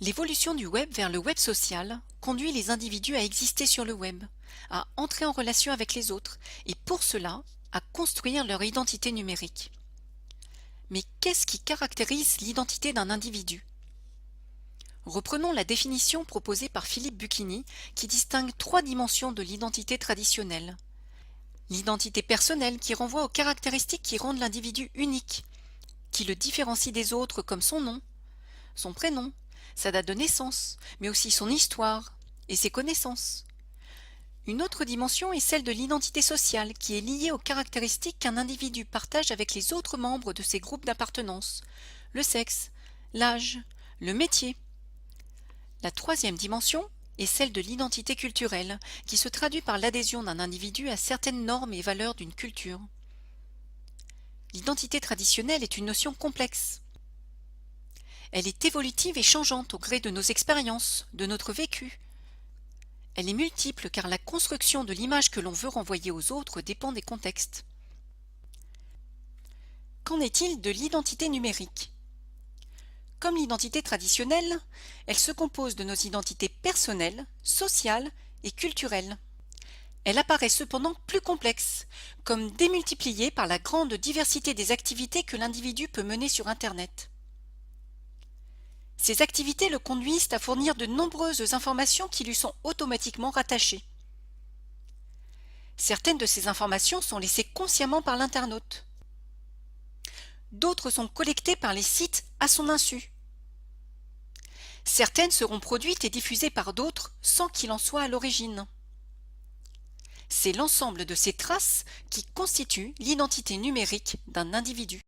L'évolution du web vers le web social conduit les individus à exister sur le web, à entrer en relation avec les autres et pour cela, à construire leur identité numérique. Mais qu'est-ce qui caractérise l'identité d'un individu? Reprenons la définition proposée par Philippe Bucchini qui distingue trois dimensions de l'identité traditionnelle. L'identité personnelle qui renvoie aux caractéristiques qui rendent l'individu unique, qui le différencie des autres comme son nom, son prénom, sa date de naissance, mais aussi son histoire et ses connaissances. Une autre dimension est celle de l'identité sociale qui est liée aux caractéristiques qu'un individu partage avec les autres membres de ses groupes d'appartenance, le sexe, l'âge, le métier. La troisième dimension est celle de l'identité culturelle qui se traduit par l'adhésion d'un individu à certaines normes et valeurs d'une culture. L'identité traditionnelle est une notion complexe. Elle est évolutive et changeante au gré de nos expériences, de notre vécu. Elle est multiple car la construction de l'image que l'on veut renvoyer aux autres dépend des contextes. Qu'en est-il de l'identité numérique? Comme l'identité traditionnelle, elle se compose de nos identités personnelles, sociales et culturelles. Elle apparaît cependant plus complexe, comme démultipliée par la grande diversité des activités que l'individu peut mener sur Internet. Ces activités le conduisent à fournir de nombreuses informations qui lui sont automatiquement rattachées. Certaines de ces informations sont laissées consciemment par l'internaute. D'autres sont collectées par les sites à son insu. Certaines seront produites et diffusées par d'autres sans qu'il en soit à l'origine. C'est l'ensemble de ces traces qui constituent l'identité numérique d'un individu.